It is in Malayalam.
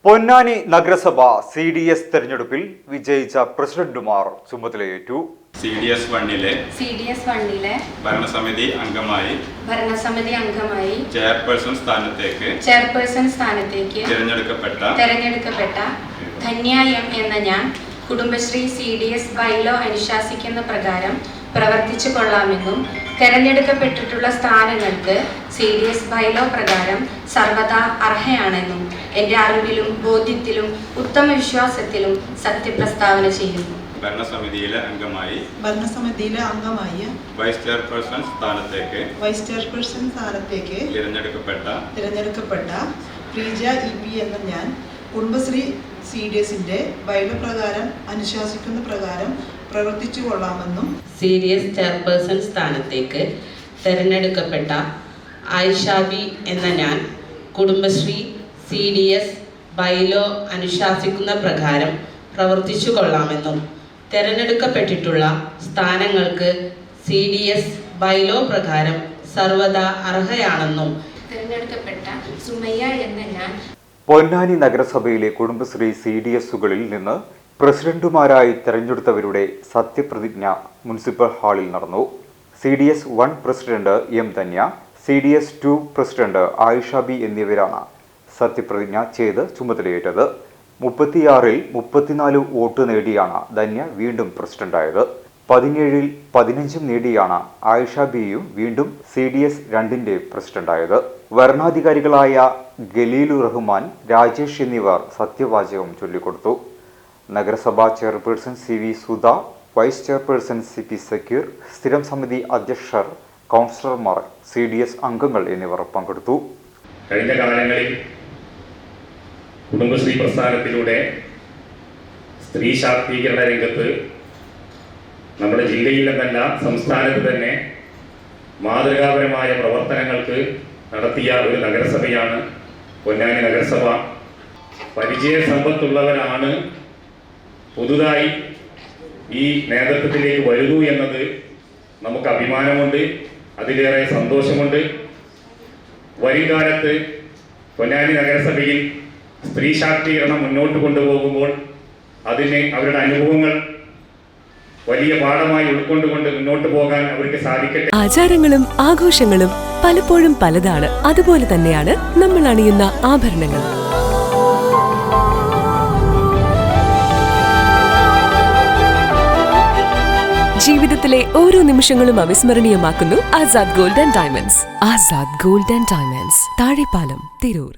പൊന്നാനി നഗരസഭ CDS തെരഞ്ഞെടുപ്പിൽ വിജയിച്ച പ്രസിഡന്റുമാർ ചുമതലയേറ്റു. CDS 1 ഭരണസമിതി അംഗമായി ചെയർപേഴ്സൺ സ്ഥാനത്തേക്ക് തെരഞ്ഞെടുക്കപ്പെട്ട ധന്യ എം എന്ന ഞാൻ കുടുംബശ്രീ CDS ബൈലോ അനുശാസിക്കുന്ന പ്രകാരം പ്രവർത്തിച്ചു കൊള്ളാമെന്നും തെരഞ്ഞെടുക്കപ്പെട്ടിട്ടുള്ള സ്ഥാനങ്ങൾക്ക് CDS ബൈലോ പ്രകാരം സർവദാ അർഹയാണെന്നും എൻ്റെ അറിവിലും ബോധ്യത്തിലും ഉത്തമ വിശ്വാസത്തിലും സത്യപ്രസ്താവന ചെയ്യുന്നു. ഭരണസമിതിയിലെ അംഗമായി വൈസ് ചെയർപേഴ്സൺ സ്ഥാനത്തേക്ക് തിരഞ്ഞെടുക്കപ്പെട്ട പ്രീജ EP എന്ന ഞാൻ കുടുംബശ്രീ CDSന്റെ ബൈലോ പ്രകാരം അനുശാസിക്കുന്ന പ്രകാരം പ്രവർത്തിച്ചു കൊള്ളാമെന്നും CDS ചെയർപേഴ്സൺ സ്ഥാനത്തേക്ക് തിരഞ്ഞെടുക്കപ്പെട്ട ആയിഷാബി എന്ന ഞാൻ കുടുംബശ്രീ CDS ബൈലോ അനുശാസിക്കുന്ന പ്രകാരം പ്രവർത്തിച്ചു കൊള്ളാമെന്നും തിരഞ്ഞെടുക്കപ്പെട്ടിട്ടുള്ള സ്ഥാനങ്ങൾക്ക് CDS ബൈലോ പ്രകാരം സർവദാ അർഹയാണെന്നും തിരഞ്ഞെടുക്കപ്പെട്ട സുമയ്യ എന്ന ഞാൻ പൊന്നാനി നഗരസഭയിലെ കുടുംബശ്രീ CDSകളിൽ നിന്ന് പ്രസിഡന്റുമാരായി തെരഞ്ഞെടുത്തവരുടെ സത്യപ്രതിജ്ഞ മുനിസിപ്പൽ ഹാളിൽ നടന്നു. CDS 1 president M Dhanya, CDS 2 president Ayishabi എന്നിവരാണ് സത്യപ്രതിജ്ഞ ചെയ്ത് ചുമതലയേറ്റത്. 36-ൽ 34 വോട്ട് നേടിയാണ് ധന്യ വീണ്ടും പ്രസിഡന്റായത്. 17-ൽ 15 നേടിയാണ് ആയിഷാബിയും വീണ്ടും CDS 2ന്റെ പ്രസിഡന്റായത്. വരണാധികാരികളായ ഖലീലുർ റഹ്മാൻ, രാജേഷ് എന്നിവർ സത്യവാചകം ചൊല്ലിക്കൊടുത്തു. നഗരസഭാ chairperson CV Sudha, vice chairperson CP Sakeer, സ്ഥിരം സമിതി അധ്യക്ഷർ, കൗൺസിലർമാർ, CDS അംഗങ്ങൾ എന്നിവർ പങ്കെടുത്തു. കഴിഞ്ഞ കാലങ്ങളിൽ കുടുംബശ്രീ പ്രസ്ഥാനത്തിലൂടെ സ്ത്രീ ശാക്തീകരണ രംഗത്ത് നമ്മുടെ ജില്ലയിൽ എന്നല്ല സംസ്ഥാനത്ത് തന്നെ മാതൃകാപരമായ പ്രവർത്തനങ്ങൾക്ക് നടത്തിയ ഒരു നഗരസഭയാണ് പൊന്നാനി നഗരസഭ. പരിചയസമ്പത്തുള്ളവരാണ് പുതുതായി ഈ നേതൃത്വത്തിലേക്ക് വരുന്നു എന്നത് നമുക്ക് അഭിമാനമുണ്ട്, അതിലേറെ സന്തോഷമുണ്ട്. വരും കാലത്ത് പൊന്നാനി നഗരസഭയിൽ സ്ത്രീ ശാക്തീകരണം മുന്നോട്ട് കൊണ്ടുപോകുമ്പോൾ അതിന് അവരുടെ അനുഭവങ്ങൾ വലിയ പാഠമായി ഉൾക്കൊണ്ടുകൊണ്ട് മുന്നോട്ട് പോകാൻ അവർക്ക് സാധിക്കട്ടെ. ആചാരങ്ങളും ആഘോഷങ്ങളും പലപ്പോഴും പലതാണ്. അതുപോലെ തന്നെയാണ് നമ്മൾ അണിയുന്ന ആഭരണങ്ങൾ. ജീവിതത്തിലെ ഓരോ നിമിഷങ്ങളും അവിസ്മരണീയമാക്കുന്നു Azad gold and diamonds. Azad gold and diamonds, Thazhepalam, Tirur.